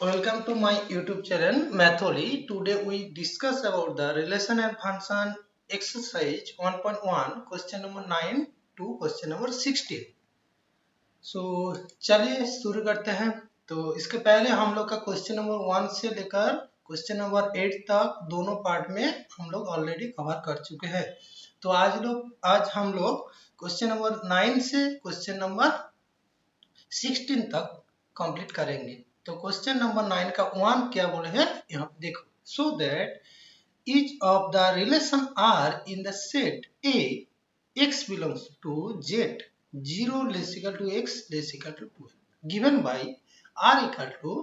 Welcome to my YouTube channel Matholi. Today we discuss about the relation and function exercise 1.1 question number 9 to question number 16. चलिए शुरू करते हैं। तो इसके पहले हम लोग का क्वेश्चन नंबर 1 से लेकर क्वेश्चन नंबर 8 तक दोनों पार्ट में हम लोग ऑलरेडी कवर कर चुके हैं। तो आज हम लोग क्वेश्चन नंबर 9 से क्वेश्चन नंबर 16 तक कंप्लीट करेंगे। तो क्वेश्चन नंबर 9 का 1 क्या बोले हैं यहाँ पे देखो। So that each of the relation R in the set A x belongs to Z 0 less equal to x less equal to 2 given by R equal to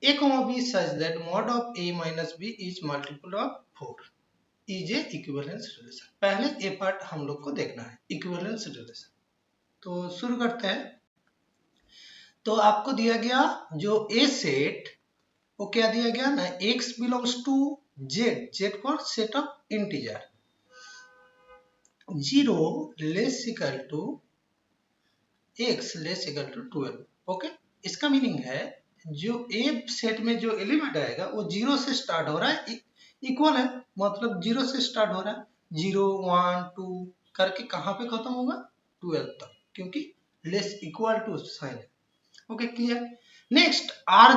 a comma b such that mod of a minus b is multiple of 4 is a equivalence relation। पहले ए part हम लोग को देखना है equivalence relation. तो शुरू करते हैं। तो आपको दिया गया जो ए सेट वो क्या दिया गया ना, x belongs to Z, Z for set of integer, 0 less equal to x less equal to 12। Okay, इसका मीनिंग है जो ए सेट में जो एलिमेंट आएगा वो 0 से स्टार्ट हो रहा है, इक्वल है मतलब 0 से स्टार्ट हो रहा है, 0 1 2 करके कहां पे खत्म होगा 12 तक, क्योंकि लेस इक्वल टू साइन है। Okay clear. Next R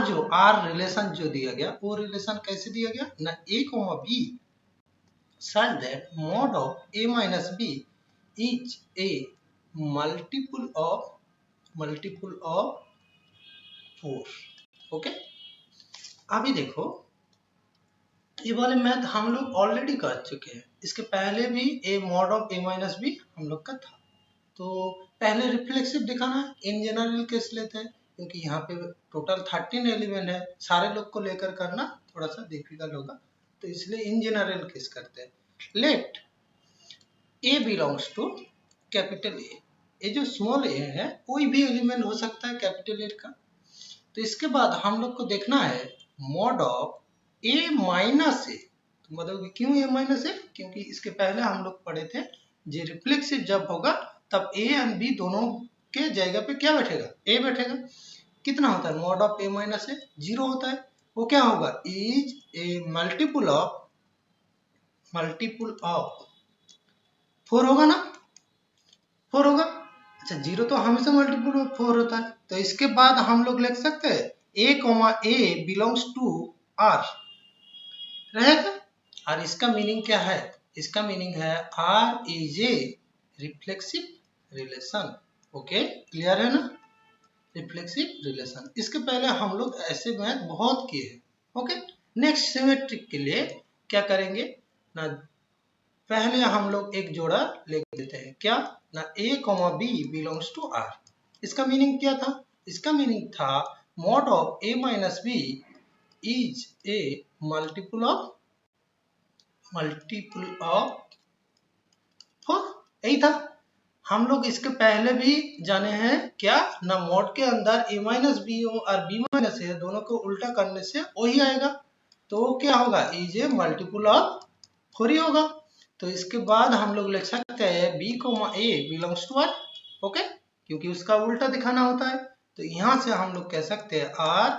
relation जो दिया गया वो रिलेशन कैसे दिया गया ना, a comma b such that mod of a minus b is a multiple of 4। Okay, अभी देखो ये वाले मैथ हम लोग ऑलरेडी कर चुके हैं, इसके पहले भी a mod of a minus b हम लोग का था। तो पहले रिफ्लेक्सिव दिखाना है, इन जनरल केस लेते हैं क्योंकि यहाँ पे टोटल 13 एलिमेंट है, सारे लोग को लेकर करना थोड़ा सा डिफिकल्ट होगा, तो इसलिए इन जनरल केस करते हैं। Let a belongs to capital A, ये जो स्मॉल ए है कोई भी एलिमेंट हो सकता है कैपिटल ए का। तो इसके बाद हम लोग को देखना है मॉड ऑफ ए माइनस ए। तो मतलब क्यों ए माइनस ए, क्योंकि इसके पहले हम लोग पढ़े थे जो रिफ्लेक्सिव जब होगा तब ए एंड बी दोनों के जगह पे क्या बैठेगा, ए बैठेगा। कितना होता है मॉड ऑफ ए माइनस ए, 0 होता है। वो क्या होगा, इज ए मल्टीपुल ऑफ 4 होगा ना, 4 होगा। अच्छा 0 तो हमेशा मल्टीपुल ऑफ 4 होता है। तो इसके बाद हम लोग लिख सकते हैं A comma A belongs to R रहेगा। और इसका मीनिंग क्या है, इसका मीनिंग है R is a reflexive relation. Okay clear है ना, रिफ्लेक्सिव रिलेशन। इसके पहले हम लोग ऐसे मैथ बहुत किए हैं। ओके, नेक्स्ट सिमेट्रिक के लिए क्या करेंगे ना, पहले हम लोग एक जोड़ा लिख देते हैं क्या ना, a comma b belongs to r। इसका मीनिंग क्या था, इसका मीनिंग था mod of a minus b is a multiple of 4, यही था। हम लोग इसके पहले भी जाने हैं क्या ना, मॉड के अंदर a माइनस बी हो और b माइनस ए दोनों को उल्टा करने से वही आएगा। तो क्या होगा, इज ए मल्टीपुल ऑफ 4 ही होगा। तो इसके बाद हम लोग लिख सकते हैं b comma a belongs to r। Okay, क्योंकि उसका उल्टा दिखाना होता है। तो यहां से हम लोग कह सकते हैं r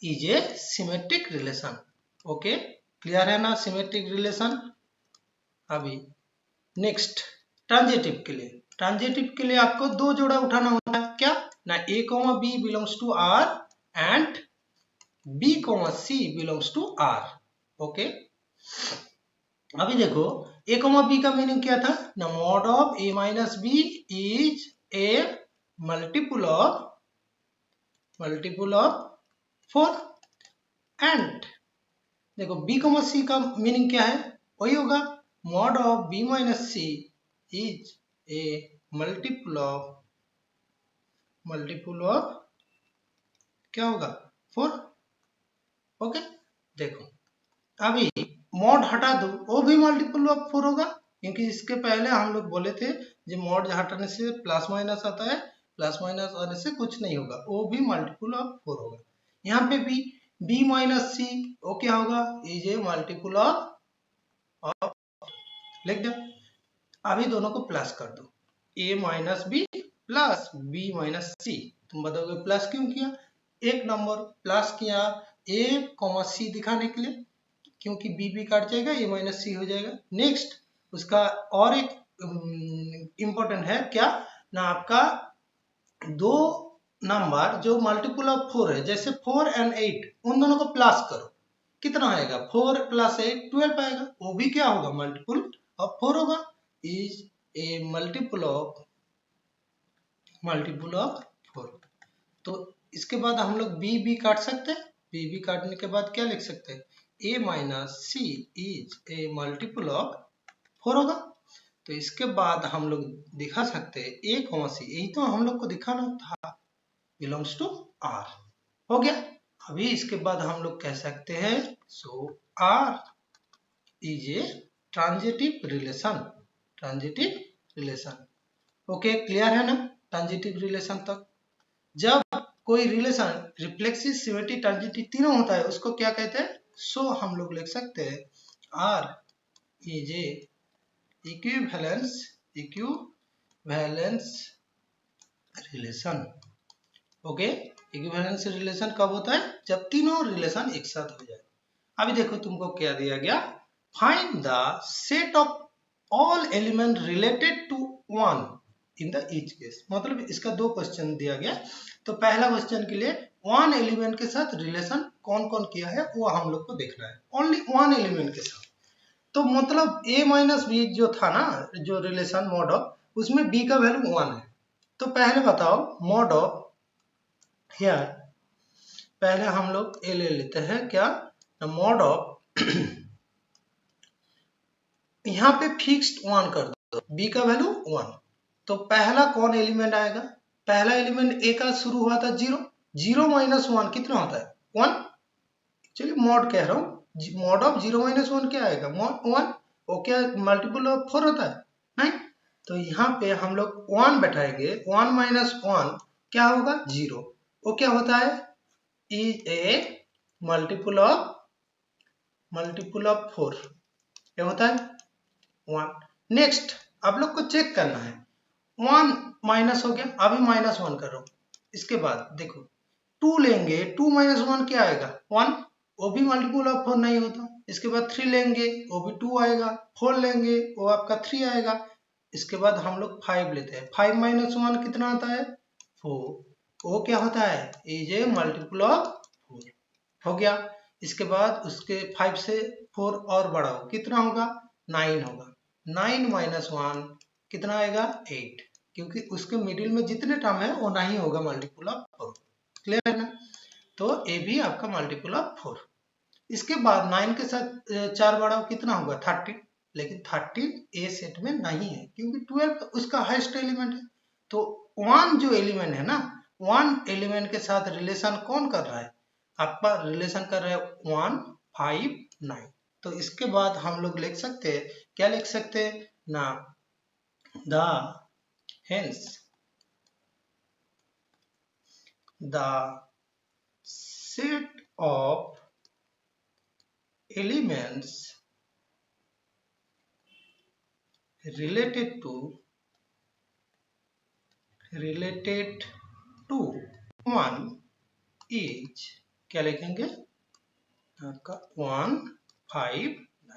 is a symmetric relation. Okay clear है ना, सिमेट्रिक रिलेशन। अभी नेक्स्ट ट्रांजिटिव के लिए, ट्रांजिटिव के लिए आपको दो जोड़ा उठाना होता है क्या ना, a comma b belongs to r and b comma c belongs to r। Okay, अभी देखो a कॉमा b का मीनिंग क्या था ना, mod of a minus b is a multiple of 4 and देखो b कॉमा c का meaning क्या है, वही होगा mod of b minus c is a multiple of क्या होगा 4। ओके, देखो अभी मॉड हटा दो वो भी मल्टीपुल ऑफ 4 होगा, क्योंकि इसके पहले हम लोग बोले थे जो मॉड हटाने से प्लस माइनस आता है, प्लस माइनस आने से कुछ नहीं होगा, वो भी मल्टीपुल ऑफ 4 होगा। यहाँ पे भी b माइनस सी वो क्या होगा, इज ए मल्टीपुल ऑफ लिख दो। अभी दोनों को प्लस कर दो, a minus B plus b minus C. तुम बताओगे प्लस क्यों किया, एक नंबर प्लस किया a कॉमा सी दिखाने के लिए, क्योंकि बी काट जाएगा, a माइनस सी हो जाएगा। नेक्स्ट उसका और एक इम्पोर्टेंट है क्या ना, आपका दो नंबर जो मल्टीपल ऑफ 4 है, जैसे 4 एंड 8, उन दोनों को प्लस करो, कितना आएगा 4 प्लस 8 12 आएगा, वो भी क्या होगा मल्टीपल ऑफ 4 होगा। Is a multiple of 4। तो इसके बाद हम लोग बी काट सकते हैं, बी काटने के बाद क्या लिख सकते हैं, a minus c is a multiple of 4 होगा। तो इसके बाद हम लोग दिखा सकते हैं a कॉमा सी, यही तो हम लोग को दिखाना था, बिलोंग्स टू R हो गया। अभी इसके बाद हम लोग कह सकते हैं सो R is a transitive relation. Okay, clear है ना ट्रांजिटिव रिलेशन तक। जब कोई रिलेशन रिफ्लेक्सिव, सिमेट्रिक, ट्रांजिटिव तीनों होता है, उसको क्या कहते हैं, सो हम लोग लिख सकते हैं R is a equivalence relation. Okay, equivalence relation कब होता है, जब तीनों रिलेशन एक साथ हो जाए। अभी देखो तुमको क्या दिया गया, find the set of all element related to one in the each case. मतलब इसका दो क्वेश्चन दिया गया। तो पहला क्वेश्चन के लिए वन एलिमेंट के साथ रिलेशन कौन कौन किया है वो हम लोग को देखना है, ओनली वन एलिमेंट के साथ। तो मतलब a माइनस बी जो था ना, जो रिलेशन मॉड ऑफ, उसमें b का वैल्यू 1 है। तो पहले बताओ मॉड ऑफ, हियर पहले हम लोग a ले लेते हैं, क्या मॉड ऑफ यहाँ पे फिक्स्ड 1 कर दो, b का वैल्यू 1। तो पहला कौन एलिमेंट आएगा, पहला एलिमेंट a का शुरू हुआ था 0, 0 माइनस 1 कितना होता है 1। चलिए मॉड कह रहा हूँ, मॉड ऑफ 0 माइनस 1 क्या आएगा 1। वो क्या मल्टीपल ऑफ 4 होता है नहीं। तो यहाँ पे हम लोग 1 बैठाएंगे, 1 माइनस 1 क्या होगा 0। वो क्या होता है, इज ए मल्टीपल ऑफ 4, क्या होता है 1। नेक्स्ट आप लोग को चेक करना है, 1 माइनस हो गया, अभी माइनस 1 कर रहा हूँ। इसके बाद देखो 2 लेंगे, 2 माइनस 1 क्या आएगा 1, वो भी मल्टीपल ऑफ 4 नहीं होता। इसके बाद 3 लेंगे, वो भी 2 आएगा, 4 लेंगे वो आपका 3 आएगा। इसके बाद हम लोग 5 लेते हैं, 5 माइनस 1 कितना आता है 4, वो क्या होता है इज ए मल्टीपल ऑफ 4 हो गया। इसके बाद उसके 5 से 4 और बढ़ाओ, कितना होगा 9 होगा, 9 माइनस 1 कितना आएगा 8, क्योंकि उसके मिडिल में जितने टर्म है वो नहीं होगा मल्टीपल ऑफ 4। क्लियर है ना। तो ए भी आपका मल्टीपल ऑफ 4। इसके बाद 9 के साथ 4 बढ़ाओ, कितना होगा 13, लेकिन 13 ए सेट में नहीं है, क्योंकि 12 उसका हाईएस्ट एलिमेंट है। तो 1 जो एलिमेंट है ना, 1 एलिमेंट के साथ रिलेशन कौन कर रहा है, आपका रिलेशन कर रहा है 1 5 9। तो इसके बाद हम लोग लिख सकते हैं, क्या लिख सकते हैं ना, the hence the set of elements related to 1 is क्या लिखेंगे आपका 1 5 9।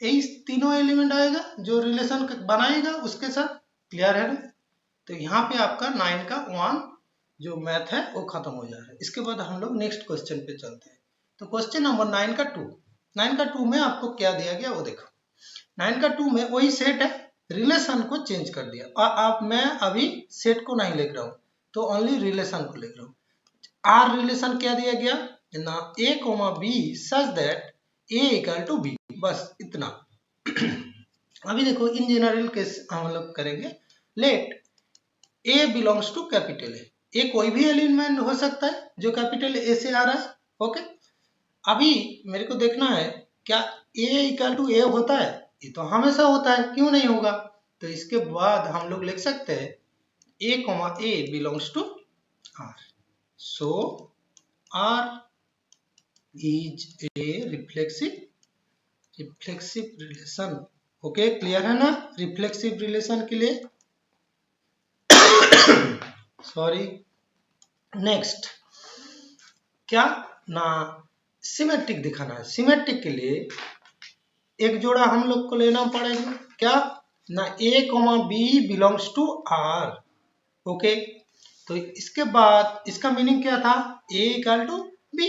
यही तीनों एलिमेंट आएगा जो रिलेशन बनाएगा उसके साथ। क्लियर है ना। तो यहाँ पे आपका 9 का 1 जो मैथ है वो खत्म हो जा रहा है। इसके बाद हम लोग नेक्स्ट क्वेश्चन पे चलते हैं। तो क्वेश्चन नंबर 9 का 2 में आपको क्या दिया गया वो देखो। 9 का 2 में वही सेट है, रिलेशन को चेंज कर दिया। और मैं अभी सेट को नहीं लिख रहा हूँ, तो ओनली रिलेशन को लिख रहा हूँ। आर रिलेशन क्या दिया गया ना, a comma b such that a equal to b, बस इतना। अभी देखो इन जनरल केस हम लोग करेंगे। Let a belongs to capital A कोई भी एलिमेंट हो सकता है जो कैपिटल ए से आ रहा है। ओके, अभी मेरे को देखना है क्या a इक्वल टू ए होता है, ये तो हमेशा होता है, क्यों नहीं होगा। तो इसके बाद हम लोग लिख सकते हैं a comma a belongs to R, so R is a reflexive relation. Okay, clear है ना रिफ्लेक्सिव रिलेशन के लिए। सॉरी, नेक्स्ट क्या ना सिमेट्रिक दिखाना है। सिमेट्रिक के लिए एक जोड़ा हम लोग को लेना पड़ेगा, क्या ना A comma B belongs to R. Okay, तो इसके बाद इसका मीनिंग क्या था, ए इक्वल टू बी।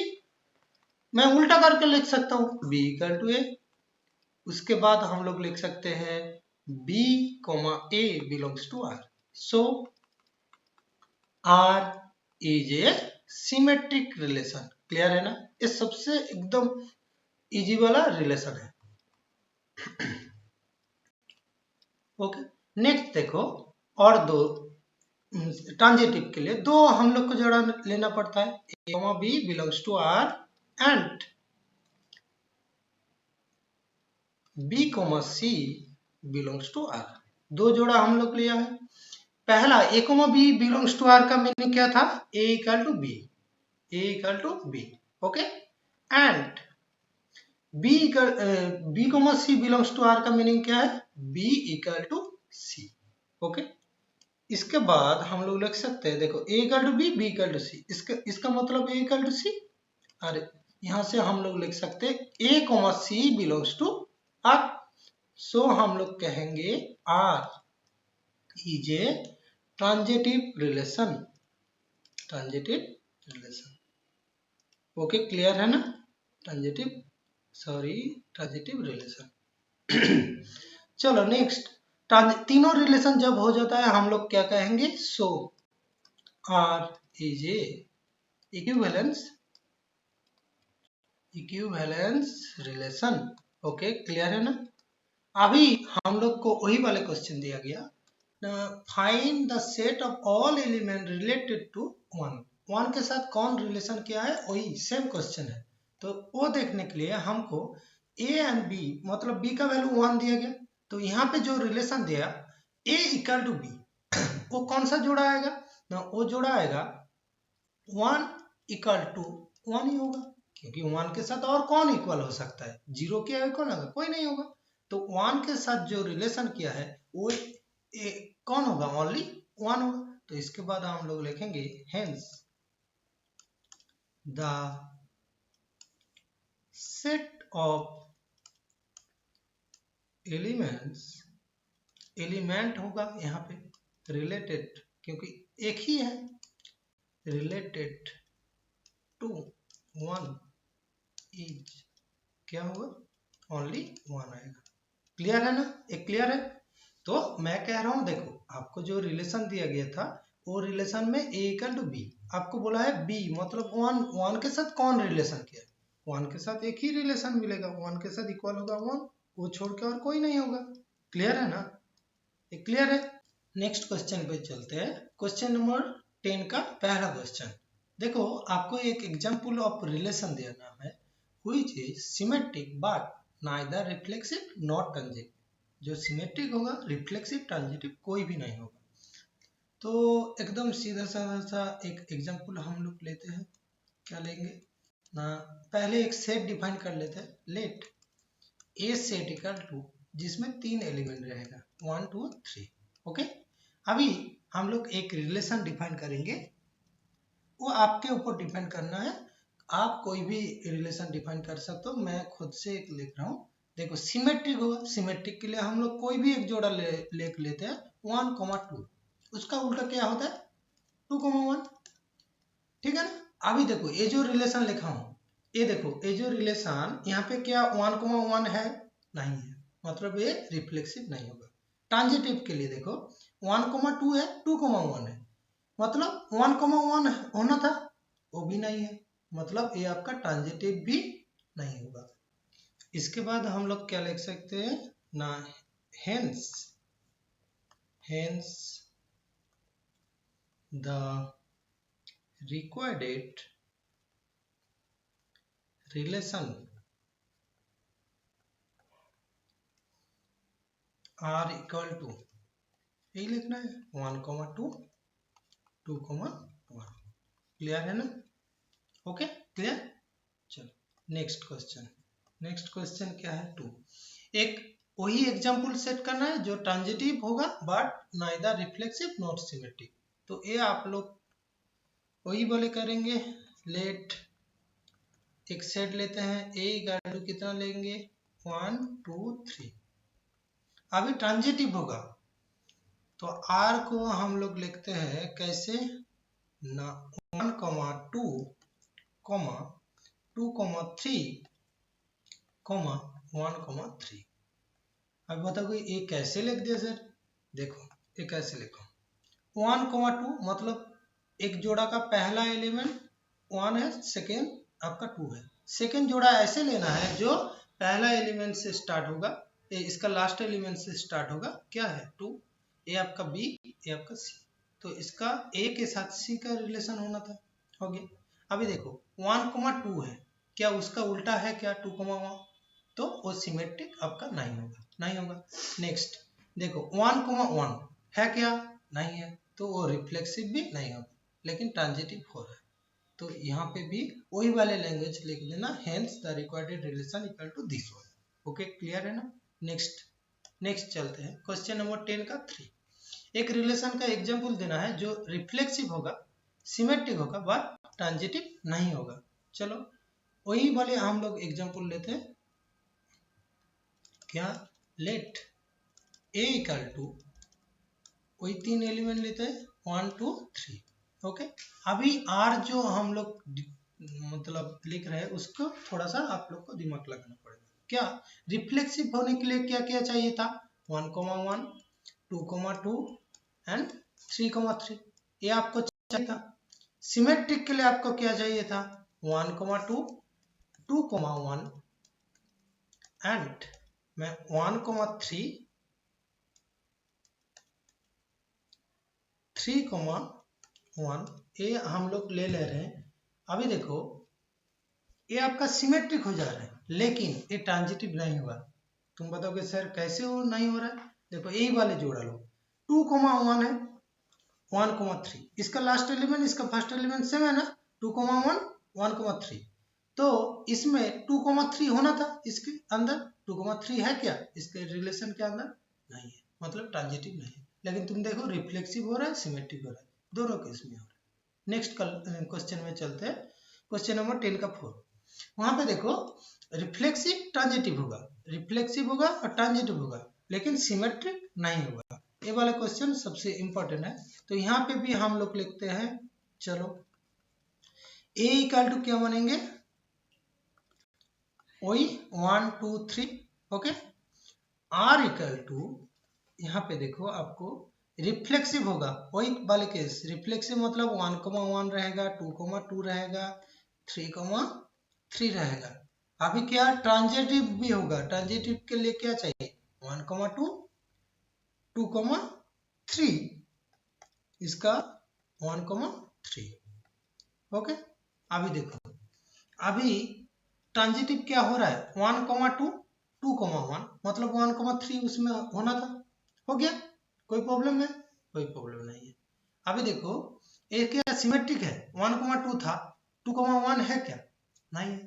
मैं उल्टा करके लिख सकता हूँ, बी इक्वल टू ए। उसके बाद हम लोग लिख सकते हैं b comma A belongs to R. So R is a symmetric relation. Clear है ना, ये सबसे एकदम इजी वाला रिलेशन है। ओके, नेक्स्ट देखो, और दो ट्रांजिटिव के लिए दो हम लोग को जोड़ा लेना पड़ता है, A comma B belongs to R and B comma C belongs to R. दो जोड़ा हम लोग लिया है। पहला A comma B belongs to R का मीनिंग क्या था, A equal to B, A equal to B. Okay, and B comma C belongs to R का मीनिंग क्या है, B equal to C. Okay, इसके बाद हम लोग लिख सकते हैं, देखो A equal to B, B equal to सी, इसका मतलब ए इक्वल टू सी। अरे यहां से हम लोग लिख सकते हैं A comma C belongs to R. So हम लोग कहेंगे R is a transitive relation. Transitive relation. Okay, clear है ना, ट्रांजिटिव रिलेशन। चलो नेक्स्ट, तीनों रिलेशन जब हो जाता है हम लोग क्या कहेंगे, so R is a equivalence relation. Okay, clear है ना। अभी हम लोग को वही वाले क्वेश्चन दिया गया, find the set of all element related to one. One के साथ कौन रिलेशन किया है, वही सेम क्वेश्चन है। तो वो देखने के लिए हमको ए एंड बी, मतलब बी का वैल्यू 1 दिया गया, तो यहाँ पे जो रिलेशन दिया ए इक्वल टू बी, वो कौन सा जोड़ा आएगा ना, वो जोड़ा आएगा 1 इक्वल टू 1 ही होगा, क्योंकि 1 के साथ और कौन इक्वल हो सकता है, 0 के इक्वल होगा कोई नहीं होगा। तो 1 के साथ जो रिलेशन किया है वो कौन होगा, ओनली 1 होगा। तो इसके बाद हम लोग लिखेंगे hence the set of element होगा यहाँ पे रिलेटेड, क्योंकि एक ही है, रिलेटेड टू 1 इज क्या होगा, ओनली 1 आएगा। क्लियर है ना, एक क्लियर है। तो मैं कह रहा हूं, देखो आपको जो रिलेशन दिया गया था वो रिलेशन में ए इक्वल टू बी, आपको बोला है बी मतलब 1 के साथ कौन रिलेशन किया, 1 के साथ एक ही रिलेशन मिलेगा, 1 के साथ इक्वल होगा 1, वो छोड़ के और कोई नहीं होगा। क्लियर है ना, ये क्लियर है। नेक्स्ट क्वेश्चन पे चलते हैं, क्वेश्चन नंबर 10 का पहला क्वेश्चन। देखो आपको एक एग्जांपल ऑफ रिलेशन देना है, which is symmetric but neither reflexive not transitive. जो सिमेट्रिक होगा, रिफ्लेक्सिव ट्रांजिटिव कोई भी नहीं होगा। तो एकदम सीधा सा एक एग्जांपल हम लोग लेते हैं, क्या लेंगे ना, पहले एक सेट डिफाइन कर लेते हैं, let a set equal to, जिसमें 3 एलिमेंट रहेगा 1 2 3। ओके, अभी हम लोग एक रिलेशन डिफाइन करेंगे, वो आपके ऊपर डिपेंड करना है, आप कोई भी रिलेशन डिफाइन कर सकते हो, मैं खुद से एक लिख रहा हूँ। देखो सिमेट्रिक होगा, सिमेट्रिक के लिए हम लोग कोई भी एक जोड़ा लेते हैं 1 2, उसका उल्टा क्या होता है 2 1। ठीक है ना। अभी देखो ये जो रिलेशन लिखा हूँ, ये देखो ये जो रिलेशन यहाँ पे क्या 1 1 है, नहीं है, मतलब ये रिफ्लेक्सिव नहीं होगा। ट्रांजिटिव के लिए देखो 1 2 है, 2 1 है, मतलब 1 1 होना था, वो भी नहीं है, मतलब ये आपका ट्रांजिटिव भी नहीं होगा। इसके बाद हम लोग क्या लिख सकते हैं ना, hence the required relation are equal to, यही लिखना है 1 2 2 1। क्लियर है ना, ओके क्लियर। चलो नेक्स्ट क्वेश्चन क्या है 2। एक वही एग्जांपल सेट करना है जो ट्रांजिटिव होगा but neither reflexive not symmetric. तो ये आप लोग वही बोले करेंगे, लेट एक सेट लेते हैं, ए इक्वल टू कितना लेंगे 1 2 3। अभी ट्रांजिटिव होगा तो आर को हम लोग लिखते हैं कैसे ना 1 2 2 3 1 3। अब बताओ ये कैसे लिख दिया सर? देखो ये कैसे लिखो 1 2 मतलब एक जोड़ा का पहला एलिमेंट 1 है, सेकेंड आपका 2 है। सेकेंड जोड़ा ऐसे लेना है जो पहला एलिमेंट से स्टार्ट होगा, इसका लास्ट एलिमेंट से स्टार्ट होगा, क्या है 2। ये आपका बी, ये आपका सी, तो इसका ए के साथ सी का रिलेशन होना था, हो गया। अभी देखो 1 2 है, क्या उसका उल्टा है क्या 2 1? तो वो सिमेट्रिक आपका नहीं होगा, नहीं होगा। नेक्स्ट देखो 1 1 है क्या, नहीं है, तो वो रिफ्लेक्सिव भी नहीं होगा, लेकिन ट्रांजिटिव हो रहा है। तो यहाँ पे भी वही वाले लैंग्वेज लिख देना, hence the required relation equal to this one. Okay, clear है ना? नेक्स्ट चलते हैं क्वेश्चन नंबर 10 का 3। एक रिलेशन का एग्जांपल देना है जो रिफ्लेक्सिव होगा, सिमेट्रिक होगा, बट ट्रांजिटिव नहीं होगा। चलो वही वाले हम लोग एग्जांपल लेते हैं। क्या लेट ए इक्वल टू, वही 3 एलिमेंट लेते हैं 1 2 3। ओके, अभी आर जो हम लोग मतलब लिख रहे हैं उसको थोड़ा सा आप लोग को दिमाग लगाना पड़ेगा। क्या रिफ्लेक्सिव होने के लिए क्या क्या चाहिए था 1 1 2 2 एंड 3 3, ये आपको चाहिए था। सिमेट्रिक के लिए आपको क्या चाहिए था 1 2 2 1 एंड मैं 1 3 3 1, ये हम लोग ले रहे हैं। अभी देखो ये आपका सिमेट्रिक हो जा रहा है, लेकिन ये ट्रांजिटिव नहीं हुआ। तुम बताओगे सर कैसे वो नहीं हो रहा है? देखो यही वाले जोड़ा लो, 2 1 है, 1 3, इसका लास्ट एलिमेंट इसका फर्स्ट एलिमेंट सेम है ना, 2 1 1 3। तो इसमें 2 3 होना था, इसके अंदर 2 3 है क्या इसके रिलेशन के अंदर? नहीं है, मतलब ट्रांजिटिव नहीं है। लेकिन तुम देखो रिफ्लेक्सिव हो रहा है, सिमेट्रिक हो रहा है, दोनों केस में हो रहा है। नेक्स्ट क्वेश्चन में चलते हैं, क्वेश्चन नंबर 10 का 4। वहां पे देखो रिफ्लेक्सिव ट्रांजिटिव होगा, रिफ्लेक्सिव होगा और ट्रांजिटिव होगा, लेकिन सिमेट्रिक नहीं होगा। ये वाला क्वेश्चन सबसे इंपॉर्टेंट है, तो यहाँ पे भी हम लोग लिखते हैं। चलो ए इक्वल टू क्या बनेंगे वही 1 2 3। ओके, आर इक्वल टू, यहाँ पे देखो आपको रिफ्लेक्सिव होगा, वही वाले केस रिफ्लेक्सिव मतलब 1 1 रहेगा, 2 2 रहेगा, 3 3 रहेगा। अभी क्या ट्रांजिटिव भी होगा, ट्रांजिटिव के लिए क्या चाहिए 1 2 2 3, इसका 1 3। ओके, अभी देखो अभी ट्रांजिटिव क्या हो रहा है 1 2 2 1, मतलब 1 3 उसमें होना था, हो गया, कोई प्रॉब्लम है? कोई प्रॉब्लम नहीं है। अभी देखो ये क्या सिमेट्रिक है, 1 2 था, 2 1 है क्या? नहीं है,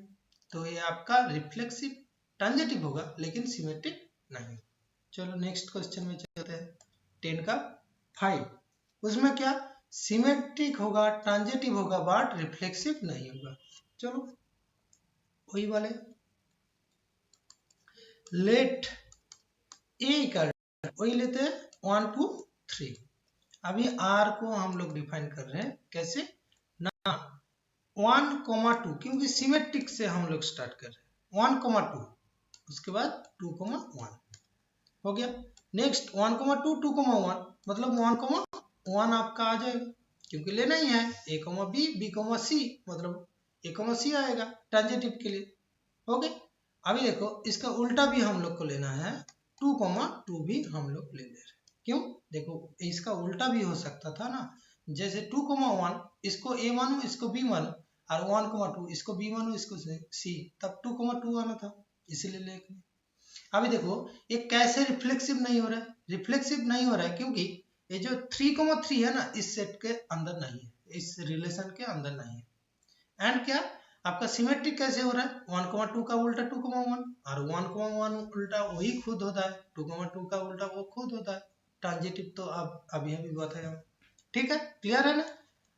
तो ये आपका रिफ्लेक्सिव ट्रांजिटिव होगा, लेकिन सिमेट्रिक नहीं। चलो नेक्स्ट क्वेश्चन में चलते हैं, 10 का 5। उसमें क्या सिमेट्रिक होगा, ट्रांजिटिव होगा, बट रिफ्लेक्सिव नहीं होगा। चलो वही वाले लेट ए इक्वल, वही लेते हैं 1 2 3। अभी आर को हम लोग डिफाइन कर रहे हैं कैसे ना 1 2, क्योंकि सिमेट्रिक से हम लोग स्टार्ट कर रहे हैं 1 2, उसके बाद 2 1 हो गया। नेक्स्ट 1 2 2 1, मतलब 1 1 आपका आ जाएगा, क्योंकि लेना ही है ए बी, बी सी, मतलब ए सी आएगा ट्रांजिटिव के लिए। हो गया। अभी देखो इसका उल्टा भी हम लोग को लेना है, 2 2 भी हम लोग ले ले रहे हैं। क्यों? देखो इसका उल्टा भी हो सकता था ना, जैसे 2 1 इसको ए मानो, इसको बी मानो, और 1 2 इसको बी मानो, इसको सी, तब 2 2 आना था, इसीलिए लेके। अभी देखो ये कैसे रिफ्लेक्सिव नहीं हो रहा है, रिफ्लेक्सिव नहीं हो रहा है क्योंकि ये जो 3 3 है ना, इस सेट के अंदर नहीं है, इस रिलेशन के अंदर नहीं है। एंड क्या आपका सिमेट्रिक कैसे हो रहा है 1 2 का उल्टा 2 1, और 1 1 उल्टा वही खुद होता है, 2 2 का उल्टा वो खुद होता है। ट्रांजिटिव तो अब अभी बताया, ठीक है, क्लियर है ना?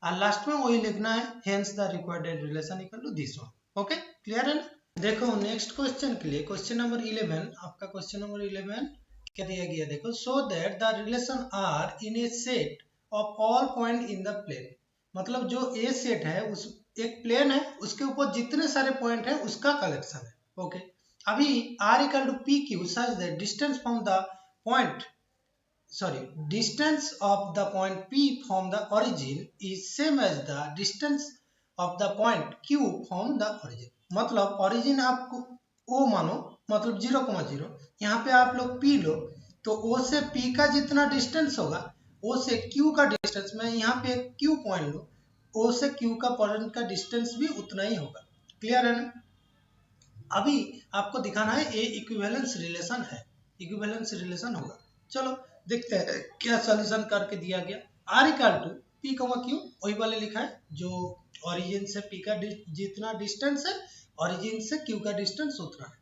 और लास्ट में वही लिखना है, hence the required relation equal to this one. Okay, clear है ना? देखो नेक्स्ट क्वेश्चन के लिए क्वेश्चन नंबर 11, आपका क्वेश्चन नंबर 11 क्या दिया गया देखो, so that the relation are in a set of all point in the plane. मतलब जो ए सेट है उस एक प्लेन है, उसके ऊपर जितने सारे पॉइंट है उसका कलेक्शन है। ओके, अभी r equal to P Q such that distance from the point distance of the point P from the origin is same as the distance of the point Q from the origin। मतलब origin आपको O मानो, मतलब 0,0, यहाँ पे आप लोग P लो, तो O से P का जितना डिस्टेंस होगा, O से Q का डिस्टेंस, मैं यहाँ पे Q पॉइंट लो, O से Q का पॉइंट का डिस्टेंस भी उतना ही होगा। क्लियर है ना? अभी आपको दिखाना है ए इक्विवेलेंस रिलेशन है, इक्विवेलेंस रिलेशन होगा। चलो देखते हैं क्या सॉल्यूशन करके दिया गया। आर इक्वल टू पी कमा क्यू, वही वाले लिखा है जो ओरिजिन से पी का जितना डिस्टेंस है, ओरिजिन से क्यू का डिस्टेंस उतना है।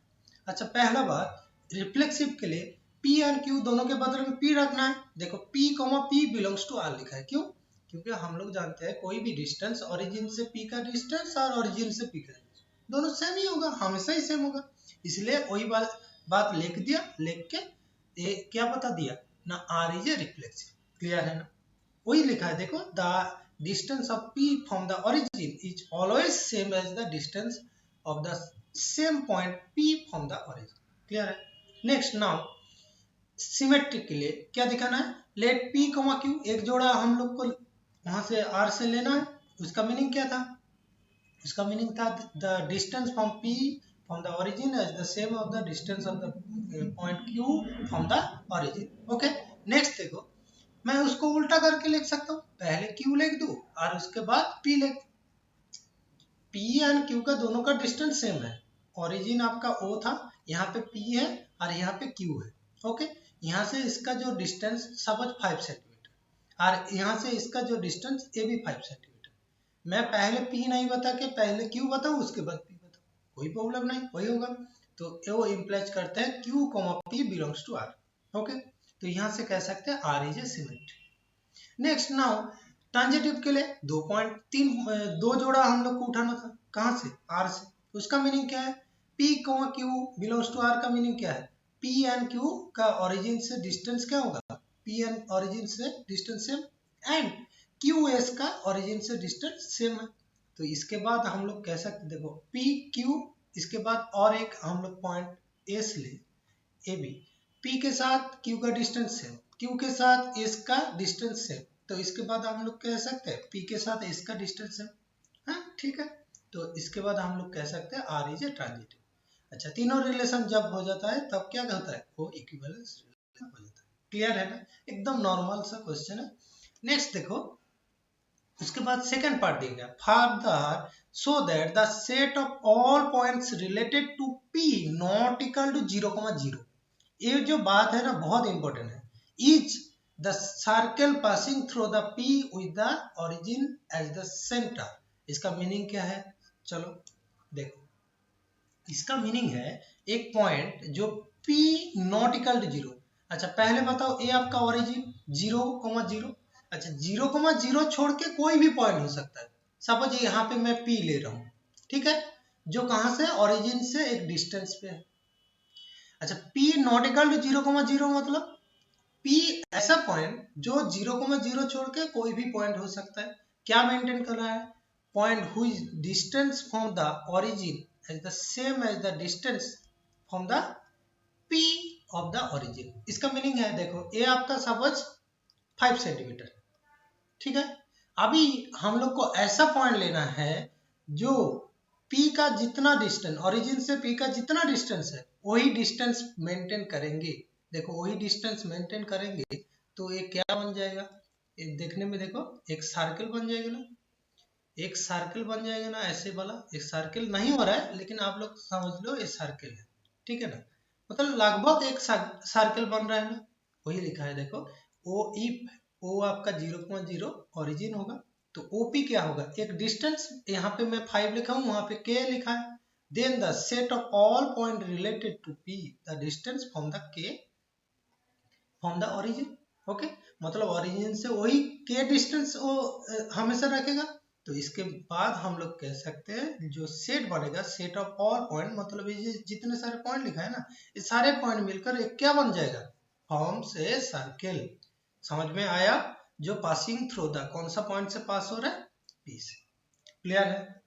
अच्छा, पहला बात रिफ्लेक्सिव के लिए पी एंड क्यू दोनों के बदले में पी रखना है। देखो पी कमा पी बिलोंग्स टू आर लिखा है, क्यों? क्योंकि हम लोग जानते हैं कोई भी डिस्टेंस ओरिजिन से पी का डिस्टेंस और ओरिजिन से पी का दोनों सेम ही होगा, हमेशा ही सेम होगा, इसलिए वही बात लिख दिया, लिख के ये क्या बता दिया ना, R is a reflexive. Clear है ना? वही लिखा है देखो, the distance of P from the origin is always same as the distance of the same point P from the origin. Clear है? नेक्स्ट नाउ सिमेट्रिक के लिए क्या दिखाना है, लेट पी कमा क्यू, एक जोड़ा हम लोग को वहां से आर से लेना है। उसका मीनिंग क्या था? इसका मीनिंग था the distance from P from the origin is the same of the distance of the point Q from the origin. Okay, next देखो, मैं उसको उल्टा करके लिख सकता हूँ, पहले Q लिख दूं और उसके बाद P लिख। P एंड Q का दोनों का डिस्टेंस सेम है, ओरिजिन आपका O था, यहाँ पे P है और यहाँ पे Q है। ओके, यहाँ से इसका जो डिस्टेंस सपोज 5 सेंटीमीटर और यहाँ से इसका जो डिस्टेंस ये भी 5 सेंटीमीटर। मैं पहले P नहीं बता के पहले Q बताऊं, उसके बाद P बताऊं, कोई प्रॉब्लम नहीं, वही होगा। तो वो इम्प्लाइज करते हैं Q, P belongs to R। Okay, तो यहाँ से कह सकते हैं R is a symmetry. Next now transitive के लिए 2 जोड़ा हम लोग को उठाना था, कहाँ से? R से। उसका मीनिंग क्या है? P, Q बिलोंग्स टू R का मीनिंग क्या है? P एंड Q का ओरिजिन से डिस्टेंस क्या होगा? P एंड ओरिजिन से डिस्टेंस सेम एंड QS का ओरिजिन से डिस्टेंस सेम है। तो इसके बाद हम लोग कह सकते, देखो P Q, इसके बाद और एक हम लोग पॉइंट S ले, ए बी, P के साथ Q का डिस्टेंस सेम, Q के साथ S का डिस्टेंस सेम, तो इसके बाद हम लोग कह सकते हैं P के साथ S का डिस्टेंस सेम। हाँ ठीक है, तो इसके बाद हम लोग कह सकते हैं R इज ए ट्रांजिटिव। अच्छा, तीनों रिलेशन जब हो जाता है तब क्या होता है? वो इक्विवेलेंस रिलेशन हो जाता है। क्लियर है ना? एकदम नॉर्मल सा क्वेश्चन है। नेक्स्ट देखो, उसके बाद सेकंड पार्ट दिया गया, further so that the set of all points related to P not equal to 0,0। ये जो बात है ना बहुत इंपॉर्टेंट है। Is the circle passing through the P with the origin as the centre. इसका मीनिंग क्या है? चलो देखो, इसका मीनिंग है एक पॉइंट जो P नॉट इक्वल टू 0। अच्छा पहले बताओ, ये आपका ओरिजिन 0,0। अच्छा 0,0 छोड़ के कोई भी पॉइंट हो सकता है, सपोज यहाँ पे मैं P ले रहा हूँ, ठीक है, जो कहाँ से? ओरिजिन से एक डिस्टेंस पे है। अच्छा P नॉट इक्वल टू 0,0 मतलब P ऐसा पॉइंट जो 0,0 छोड़ के कोई भी पॉइंट हो सकता है। क्या मेंटेन कर रहा है? पॉइंट हुई distance from the origin is the same as the distance from the P of the origin। इसका मीनिंग है, देखो ये आपका सपोज 5 सेंटीमीटर, ठीक है। अभी हम लोग को ऐसा पॉइंट लेना है जो P का जितना डिस्टेंस, ओरिजिन से P का जितना डिस्टेंस है वही डिस्टेंस मेंटेन करेंगे। देखो वही डिस्टेंस मेंटेन करेंगे तो ये क्या बन जाएगा? ये देखने में देखो एक सर्कल बन जाएगा ना, एक सर्कल बन जाएगा ना, ऐसे वाला एक सर्कल नहीं हो रहा है लेकिन आप लोग समझ लो ये सर्कल है, ठीक है ना, मतलब लगभग एक सर्कल बन रहा है ना, वही लिखा है देखो। ओ इफ ओ आपका 0,0 ओरिजिन होगा तो ओपी क्या होगा? एक डिस्टेंस, यहाँ पे मैं 5 लिखा हूँ, वहां पे के लिखा है, then the set of all point related to P the distance from the K from the origin. Okay, मतलब ओरिजिन से वही के डिस्टेंस वो हमेशा रखेगा, तो इसके बाद हम लोग कह सकते हैं जो सेट बनेगा, सेट ऑफ ऑल पॉइंट, मतलब ये जितने सारे पॉइंट लिखा है ना, ये सारे पॉइंट मिलकर एक क्या बन जाएगा, फॉर्म्स ए सर्किल। समझ में आया? जो पासिंग थ्रू द, कौन सा पॉइंट से पास हो रहा है, पी से। क्लियर है?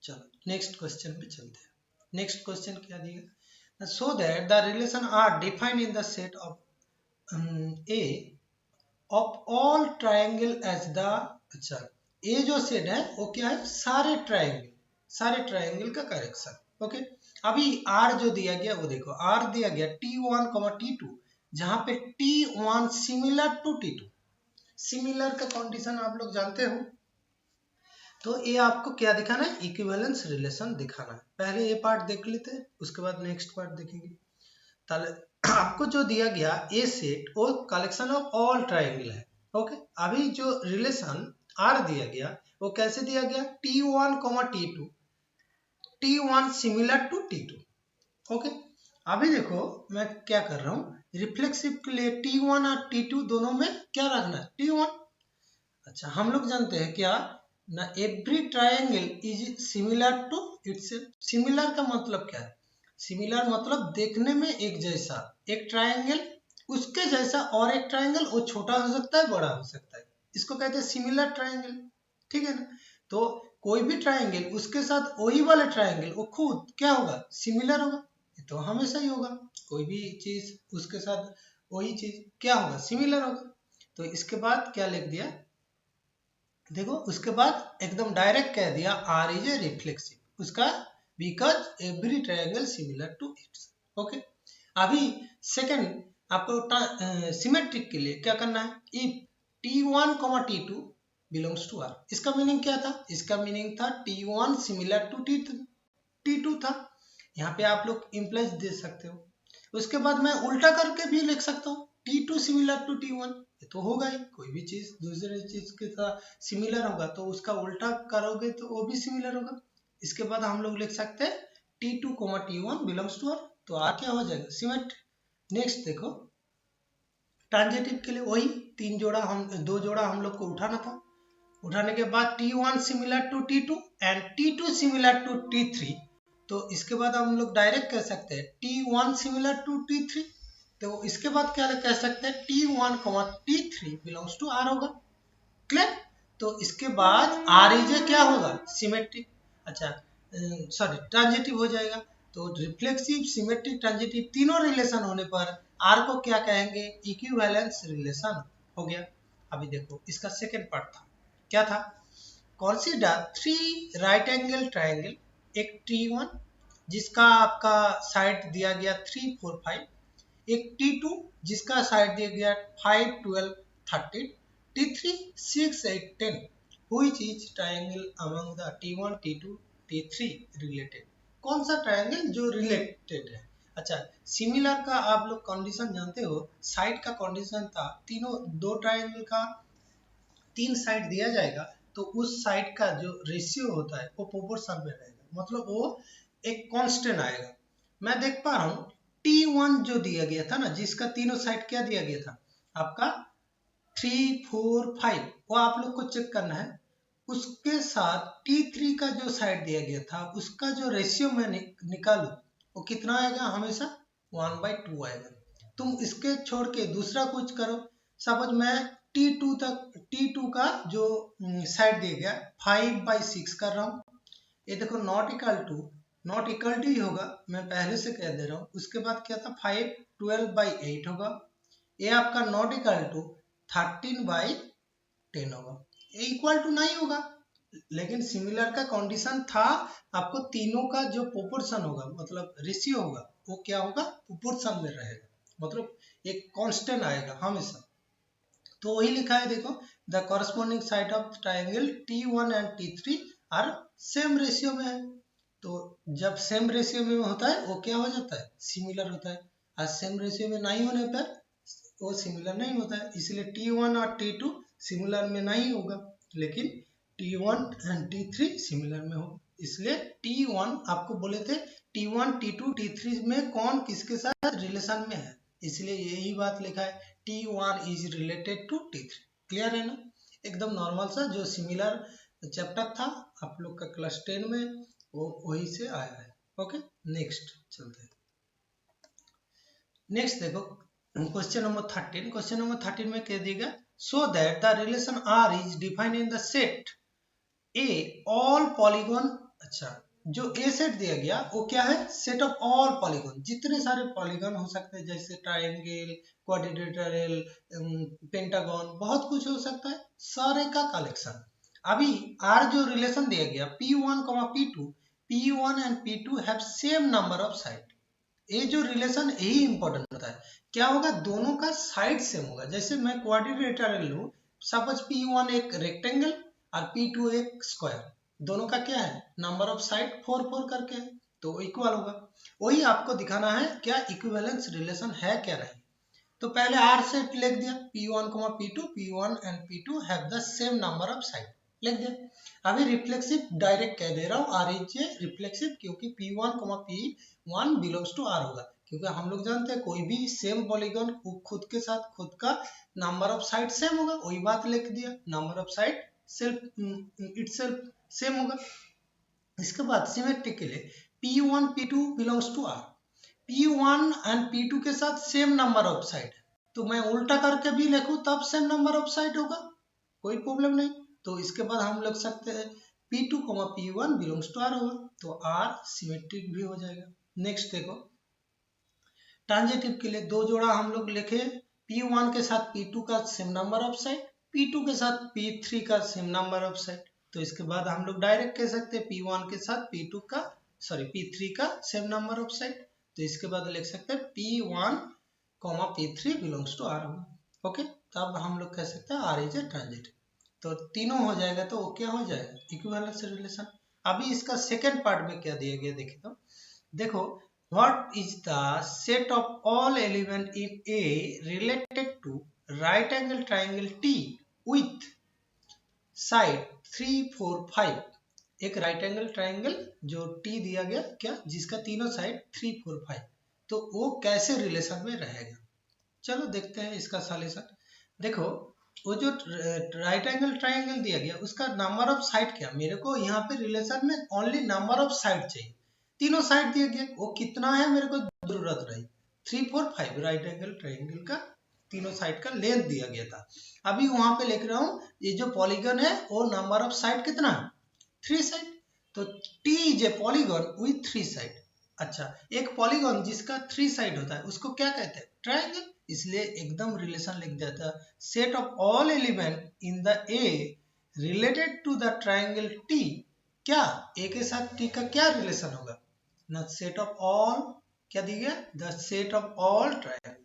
चलो नेक्स्ट क्वेश्चन पे चलते हैं। नेक्स्ट क्वेश्चन क्या दिया, so that the relation are defined in the set of a of all triangle as the, अच्छा ये जो सेट है वो क्या है, सारे ट्राइंगल का करेक्शन। ओके, अभी आर जो दिया गया वो देखो, आर दिया गया T1, T2, जहां पे T1 similar to T2। Similar का कंडीशन आप लोग जानते हो, तो ये आपको क्या दिखाना है, इक्विवेलेंस रिलेशन दिखाना है। पहले ये पार्ट देख लेते हैं, उसके बाद नेक्स्ट पार्ट देखेंगे। ताले आपको जो दिया गया ए सेट वो कलेक्शन ऑफ ऑल ट्राइंगल है। ओके, अभी जो रिलेशन आर दिया गया वो कैसे दिया गया, T1, T2, T1 similar to T2। Okay, अभी देखो मैं क्या कर रहा हूँ, रिफ्लेक्सिव के लिए T1 और T2 दोनों में क्या रखना है, T1। अच्छा, हम लोग जानते हैं क्या ना, every triangle is similar to itself. Similar का मतलब क्या है, सिमिलर मतलब देखने में एक जैसा, एक ट्राइंगल उसके जैसा और एक ट्राइंगल वो छोटा हो सकता है, बड़ा हो सकता है, इसको कहते हैं सिमिलर ट्राइंगल। ठीक है ना? तो कोई भी ट्राइंगल उसके साथ वही वाला ट्राइंगल वो खुद क्या होगा, सिमिलर होगा। ये तो हमेशा ही होगा, कोई भी चीज उसके साथ वही चीज क्या होगा, सिमिलर होगा। तो इसके बाद क्या लिख दिया, देखो उसके बाद एकदम डायरेक्ट कह दिया आर इज ए रिफ्लेक्सिव उसका, because every triangle similar to its. Okay, अभी सेकंड आपको सिमेट्रिक के लिए क्या करना है, if T1, T2 belongs to R. इसका मीनिंग क्या था, इसका मीनिंग था T1 सिमिलर टू T2 था। यहाँ पे आप लोग इम्प्लाइज दे सकते हो। उसके बाद मैं उल्टा करके भी लिख सकता हूँ, T2 सिमिलर टू T1। ये तो होगा ही, कोई भी चीज दूसरे चीज के साथ सिमिलर होगा तो उसका उल्टा करोगे तो वो भी सिमिलर होगा। इसके बाद हम लोग लिख सकते हैं T2, T1 belongs to R, तो आर क्या हो जाएगा, सिमेट्रिक। नेक्स्ट देखो, ट्रांजिटिव के लिए वही दो जोड़ा हम लोग को उठाना था। उठाने के बाद T1 similar to T2 and T2 similar to T3। तो इसके बाद हम लोग डायरेक्ट कह सकते हैं T1 सिमिलर टू T3। तो इसके बाद क्या कह सकते हैं, T1, T3 belongs to R होगा। क्लियर? तो इसके बाद आर इज ए क्या होगा, सिमेट्रिक। अच्छा सॉरी, ट्रांजिटिव हो जाएगा। तो रिफ्लेक्सिव, सिमेट्रिक, ट्रांजिटिव तीनों रिलेशन होने पर आर को क्या कहेंगे, इक्विवेलेंस रिलेशन हो गया। अभी देखो इसका सेकेंड पार्ट था, क्या था, कंसीडर 3 राइट एंगल ट्राइंगल, एक T1 जिसका आपका साइड दिया गया 3, 4, 5, एक T2 जिसका साइड दिया गया 5, 12, 13, T3 6, 8, 10, which is triangle among the T1, T2, T3 related। कौन सा ट्रायंगल जो रिलेटेड है। अच्छा, सिमिलर का आप लोग कंडीशन जानते हो, साइड का कंडीशन था तीनों, दो ट्रायंगल का 3 साइड दिया जाएगा तो उस साइड का जो रेशियो होता है वो प्रोपोर्शन में रहेगा, मतलब वो एक कांस्टेंट आएगा। मैं देख पा रहा हूँ T1 जो दिया गया था ना, जिसका तीनों साइड क्या दिया गया था आपका 3, 4, 5, वो आप लोग को चेक करना है। उसके साथ T3 का जो साइड दिया गया था उसका जो रेशियो मैं निकालू वो कितना आएगा, हमेशा 1/2 आएगा। तुम इसके छोड़ के दूसरा कुछ करो, सपोज मैं T2 का जो साइड दिया गया 5/6 कर रहा हूँ। ये देखो नॉट इक्वल टू ही होगा, मैं पहले से कह दे रहा हूँ। उसके बाद क्या था, 5 12/8 होगा। ये आपका नॉट इक्वल टू 13/10 होगा। ये इक्वल टू नहीं होगा, लेकिन सिमिलर का कंडीशन था आपको तीनों का जो प्रोपोर्शन होगा, मतलब रेशियो होगा, वो क्या होगा, प्रोपोर्शन में रहेगा, मतलब एक कांस्टेंट आएगा हमेशा। तो वही लिखा है देखो, the corresponding side of triangle T1 and T3 are same ratio में है। तो जब सेम रेशियो में होता है वो क्या हो जाता है, सिमिलर होता है। और सेम रेशियो में नहीं होने पर वो सिमिलर नहीं होता है, इसलिए T1 और T2 सिमिलर में नहीं होगा, लेकिन T1 एंड T3 सिमिलर में होगा। इसलिए T1 आपको बोले थे T1, T2, T3 में कौन किसके साथ रिलेशन में है, इसलिए यही बात लिखा है T1 is related to T3। Clear है ना? एकदम नॉर्मल सा जो सिमिलर चैप्टर था आप लोग का क्लास 10 में, वो वही से आया है। ओके, नेक्स्ट चलते हैं। नेक्स्ट देखो क्वेश्चन नंबर 13। क्वेश्चन नंबर 13 में कह दिएगा so that the relation R is defined in the set A all polygon. अच्छा, जो ए सेट दिया गया वो क्या है? सेट ऑफ ऑल पॉलीगॉन, जितने सारे पॉलीगॉन हो सकते हैं जैसे ट्रायंगल, क्वाड्रिलेटरल, पेंटागन, बहुत कुछ हो सकता है, सारे का कलेक्शन। अभी आर जो रिलेशन दिया गया P1, P2, P1 and P2 have same number of side. ये जो रिलेशन यही इंपॉर्टेंट होता है, क्या होगा? दोनों का साइड सेम होगा। जैसे मैं क्वाड्रिलेटरल लूं, सपोज P1 एक रेक्टेंगल और P2 एक स्क्वायर, दोनों का क्या है? नंबर ऑफ साइड 4 करके है, तो इक्वल होगा। वही आपको दिखाना है क्या इक्विवेलेंस रिलेशन है क्या नहीं। तो पहले आर सेट लिख दिया P1, P2, P1 and P2 have the same number of side, लिख दिया। अभी रिफ्लेक्सिव डायरेक्ट कह दे रहा हूँ, आर इज रिफ्लेक्सिव, क्योंकि P1, P1 belongs to R होगा, क्योंकि हम लोग जानते हैं कोई भी सेम पॉलीगॉन खुद के साथ खुद का नंबर ऑफ साइड सेम होगा, वही बात लिख दिया, number of side self itself same होगा। इसके बाद सिमेट्रिक के लिए P1, P2 belongs to are, P1 and P2 के साथ सेम नंबर ऑफ साइड, तो मैं उल्टा करके भी लिखूं तब सेम नंबर ऑफ साइड होगा, कोई प्रॉब्लम नहीं। तो इसके बाद हम लिख सकते हैं P2, P1 belongs to R होगा, तो आर सिमेट्रिक भी हो जाएगा। नेक्स्ट देखो ट्रांजिटिव के लिए दो जोड़ा हम लोग लिखे, P1 के साथ P2 का same number of side, P2 के साथ P3 का सेम नंबर ऑफ साइड। तो इसके बाद हम लोग डायरेक्ट कह सकते हैं P1 के साथ P3 का सेम नंबर ऑफ साइड। तो इसके बाद लिख सकते हैं P1, P3 belongs to R होगा। ओके, तब हम लोग कह सकते हैं आर इज ए ट्रांजिटिव। तो तीनों हो जाएगा, तो वो क्या हो जाएगा? Equivalence relation. अभी इसका सेकेंड पार्ट में क्या दिया गया देखे तो देखो, what is the set of all element in A related to right angle triangle T with side 3, 4, 5। एक राइट एंगल ट्राइंगल जो T दिया गया क्या, जिसका तीनों साइड 3, 4, 5, तो वो कैसे रिलेशन में रहेगा? चलो देखते हैं इसका सॉल्यूशन। देखो वो जो राइट एंगल ट्राइंगल दिया गया उसका नंबर ऑफ साइड क्या, मेरे को यहाँ पे रिलेशन में ओनली नंबर ऑफ साइड चाहिए, तीनों साइड दिया गया, वो कितना है मेरे को जरूरत रही, 3, 4, 5 राइट एंगल ट्राइंगल का तीनों साइड का लेंथ दिया गया था। अभी वहां पे लिख रहा हूँ ये जो पॉलीगन है वो नंबर ऑफ साइड कितना है? 3 साइड। तो T is a polygon with 3 side. अच्छा, एक पॉलीगन जिसका 3 साइड होता है उसको क्या कहते हैं? ट्रायंगल। इसलिए एकदम रिलेशन लिख दिया था, set of all element in the a related to the triangle T। क्या ए के साथ T का क्या रिलेशन होगा? ना सेट ऑफ ऑल, क्या दिया गया? The set of all triangle,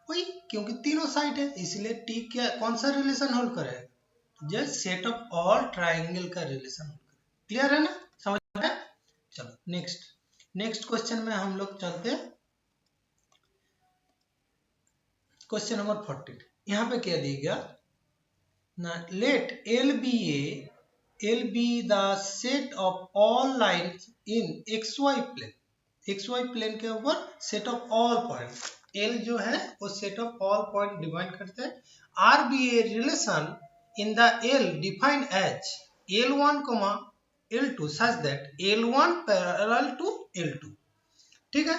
वही, क्योंकि तीनों साइड है इसलिए T क्या कौन सा रिलेशन होल्ड करेगा? Just set of all triangle का रिलेशन होल्ड करेगा। क्लियर है ना, समझ में आया? चलो नेक्स्ट क्वेश्चन में हम लोग चलते हैं। क्वेश्चन नंबर 14, यहाँ पे क्या दिया गया ना, late L be the set of all lines in XY plane। XY plane के ऊपर set of all point, L जो है वो set of all point define करते हैं। R be a relation in the L defined as L1, L2 such that L1 parallel to L2। ठीक है,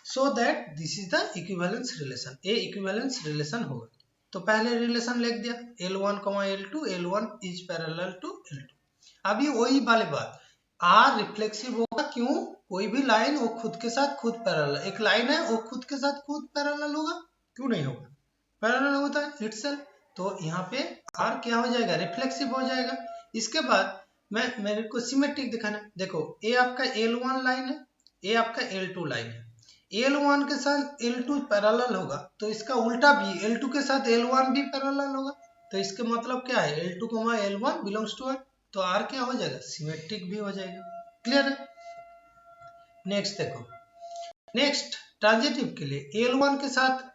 so that this is the equivalence relation, ये equivalence relation होगा। तो पहले relation लिख दिया L1, L2, L1 is parallel to L2। अभी वही वाली बात, R रिफ्लेक्सिव होगा, क्यों? कोई भी लाइन वो खुद के साथ खुद पैरेलल, एक लाइन है वो खुद के साथ खुद पैरेलल होगा, क्यों नहीं होगा? पैरेलल होता है इटसेल्फ। तो यहाँ पे R क्या हो जाएगा? रिफ्लेक्सिव हो जाएगा। इसके बाद मेरे को सिमेट्रिक दिखाना है। देखो ये आपका L1 लाइन है, ये आपका L2 लाइन है, L1 के साथ L2 पैरेलल होगा, तो इसका उल्टा भी L2 के साथ L1 भी पैरेलल होगा। तो इसके मतलब क्या है? L2, L1 belongs to R, तो R क्या हो जाएगा? सिमेट्रिक भी हो जाएगा। क्लियर है? नेक्स्ट देखो, नेक्स्ट ट्रांजिटिव के लिए L1 के साथ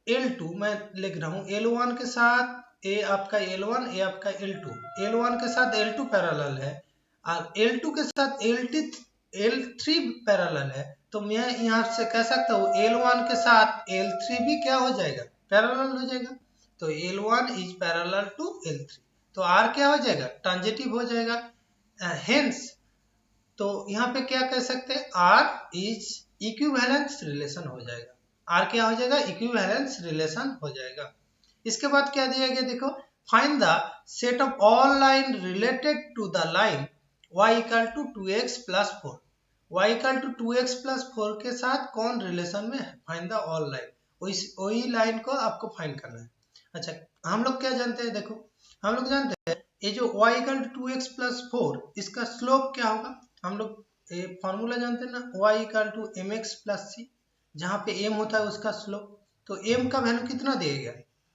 L2 मैं लिख रहा हूँ, L1 के साथ ये आपका L1, ये आपका L2, L1 के साथ L2 पैरेलल है और L2 के साथ L3 पैरेलल है, तो मैं यहाँ से कह सकता हूँ L1 के साथ L3 भी क्या हो जाएगा? पैरेलल हो जाएगा। तो L1 is parallel to L3, तो आर क्या हो जाएगा, ट्रांजिटिव हो जाएगा। हेंस तो यहाँ पे क्या कह सकते हैं, आर इज इक्विवेलेंस रिलेशन हो जाएगा। आर क्या हो जाएगा, इक्विवेलेंस रिलेशन हो जाएगा। इसके बाद क्या दिया गया देखो, find the set of all line related to the line y equal to 2x plus 4। y equal to 2x plus 4 के साथ कौन रिलेशन में है, फाइंड द ऑल लाइन, वही लाइन को आपको फाइंड करना है। अच्छा, हम लोग क्या जानते हैं, देखो हम लोग जानते हैं ये जो y equal to 2x plus 4 इसका स्लोप क्या होगा, हम लोग ये फॉर्मूला जानते हैं ना, y equal to mx plus c, जहाँ पे m होता है उसका स्लोप। तो m का वैल्यू कितना दिया गया,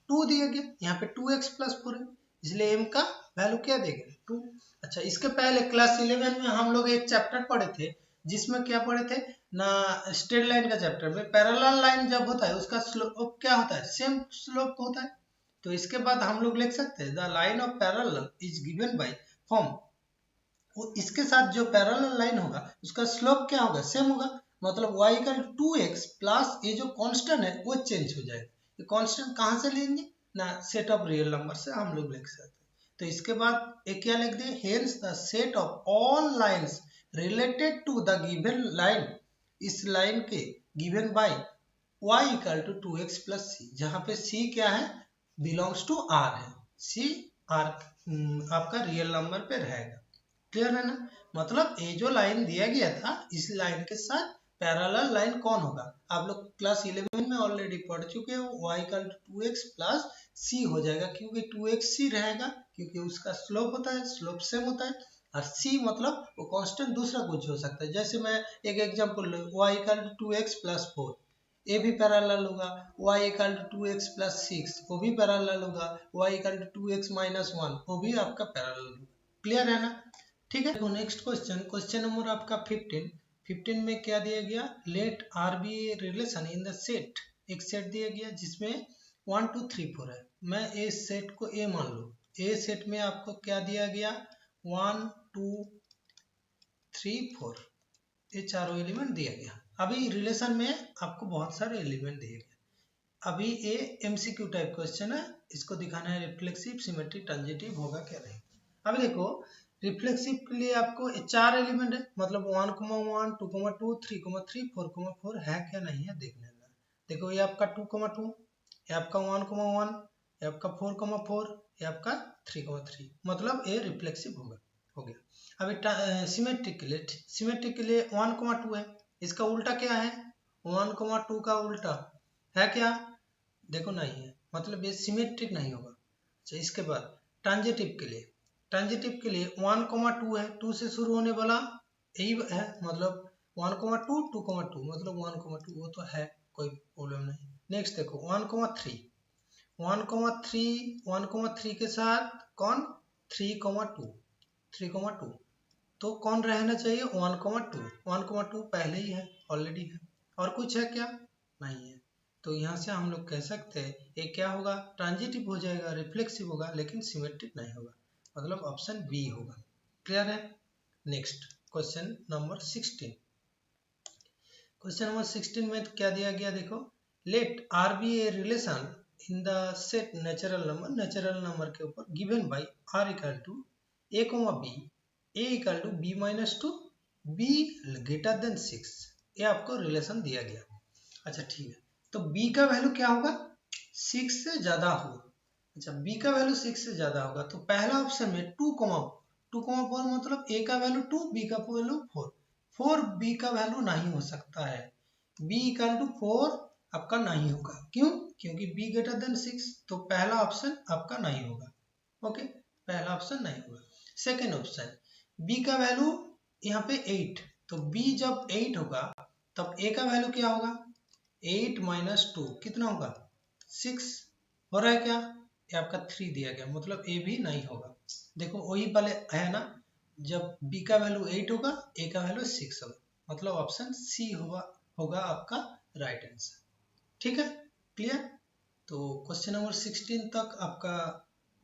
2 दिया गया, यहाँ पे 2x प्लस 4 है, इसलिए m का वैल्यू क्या देगा, 2। अच्छा, इसके पहले क्लास 11 में हम लोग एक चैप्टर पढ़े थे, जिसमें क्या पढ़े थे ना, स्ट्रेट लाइन का चैप्टर में पैरेलल लाइन जब होता है उसका स्लोप क्या होता है, सेम स्लोप होता है। तो इसके बाद हम लोग लिख सकते हैं the line of parallel is given by form, वो इसके साथ जो पैरेलल लाइन होगा उसका स्लोप क्या होगा, सेम होगा। मतलब y equal to 2x plus ये जो कांस्टेंट है वो चेंज हो जाएगा। ये कांस्टेंट कहाँ से लेंगे ना, सेट ऑफ रियल नंबर से हम लोग लिख सकते हैं। तो इसके बाद एक क्या लिख दिए, hence the set of all lines related to the given line, इस लाइन के given by y equal to 2x plus c, जहाँ पे c क्या है, बिलोंग्स टू r है, c r आपका रियल नंबर पे रहेगा। क्लियर है ना, मतलब ये जो लाइन दिया गया था इस लाइन के साथ पैरेलल लाइन कौन होगा, आप लोग क्लास 11 में ऑलरेडी पढ़ चुके हो, y equal to 2x plus c हो जाएगा, क्योंकि 2x c रहेगा, क्योंकि उसका स्लोप होता है, स्लोप सेम होता है। और c मतलब वो कांस्टेंट दूसरा कुछ हो सकता है, जैसे मैं एक एग्जांपल लूं, y equal to 2x plus 4, ये भी पैरेलल होगा, y equal to 2x plus 6 वो भी पैरेलल होगा, y equal to 2x minus 1 वो भी आपका पैरेलल होगा। क्लियर है ना, ठीक है। तो नेक्स्ट क्वेश्चन, क्वेश्चन नंबर आपका 15 में क्या दिया गया, let R be a relation in the set, एक सेट दिया गया जिसमें 1 2 3 4 है, मैं ए सेट को ए मान लो, ए सेट में आपको क्या दिया गया, 1 2 3 4 ये चारों एलिमेंट दिया गया। अभी रिलेशन में आपको बहुत सारे एलिमेंट दिए गए। अभी ये एमसीक्यू टाइप क्वेश्चन है, इसको दिखाना है रिफ्लेक्सिव, सिमेट्रिक, ट्रांजिटिव होगा क्या नहीं। अभी देखो रिफ्लेक्सिव के लिए आपको चार एलिमेंट है, मतलब 1 1 2 2 3 3 4 4 है क्या नहीं है देखने का। देखो ये आपका 2 2, ये आपका 1 1, ये आपका 4 4, ये आपका 3 3, मतलब ये रिफ्लेक्सिव होगा, हो गया। अभी सिमेट्रिक के लिए 1 2 है, इसका उल्टा क्या है, 1 2 का उल्टा है क्या, देखो नहीं है, मतलब ये सिमेट्रिक नहीं होगा। अच्छा, इसके बाद ट्रांजिटिव के लिए 1 2 है, 2 से शुरू होने वाला यही है, मतलब 1 2 2 2 मतलब 1 2 वो तो है, कोई प्रॉब्लम नहीं। नेक्स्ट देखो 1 3 के साथ कौन 3 2, तो कौन रहना चाहिए 1 2 पहले ही है, ऑलरेडी है, और कुछ है क्या, नहीं है। तो यहाँ से हम लोग कह सकते हैं ये क्या होगा, ट्रांजिटिव हो जाएगा, रिफ्लेक्सिव होगा, लेकिन सिमेट्रिक नहीं होगा, मतलब ऑप्शन बी होगा। क्लियर है। Next question number 16, question number 16 में क्या दिया गया देखो, let R be a relation in the set natural number के ऊपर given by R equal to A comma B, A equal to B minus 2, B greater than 6, ये आपको relation दिया गया। अच्छा ठीक है, तो b का वैल्यू क्या होगा, 6 से ज्यादा हो। अच्छा, b का वैल्यू 6 से ज्यादा होगा, तो पहला ऑप्शन में 2 4 मतलब a का वैल्यू 2, b का वैल्यू 4 b का वैल्यू नहीं हो सकता है, b इक्वल टू 4 आपका नहीं होगा, क्यों, क्योंकि b ग्रेटर देन 6, तो पहला ऑप्शन आपका नहीं होगा। ओके, पहला ऑप्शन नहीं होगा। सेकेंड ऑप्शन, b का वैल्यू यहाँ पे 8, तो b जब 8 होगा तब a का वैल्यू क्या होगा, 8 माइनस 2 कितना होगा, 6 हो रहा है क्या, ये आपका 3 दिया गया, मतलब ए भी नहीं होगा। देखो वही वाले है ना, जब b का वैल्यू 8 होगा, a का वैल्यू 6 होगा, मतलब ऑप्शन सी होगा आपका राइट आंसर। ठीक है, क्लियर। तो क्वेश्चन नंबर 16 तक आपका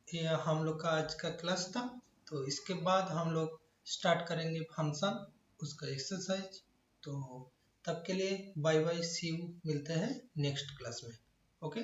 ये हम लोग का आज का क्लास था। तो इसके बाद हम लोग स्टार्ट करेंगे फंक्शन, उसका एक्सरसाइज। तो तब के लिए बाय बाय, सी यू, मिलते हैं नेक्स्ट क्लास में। ओके।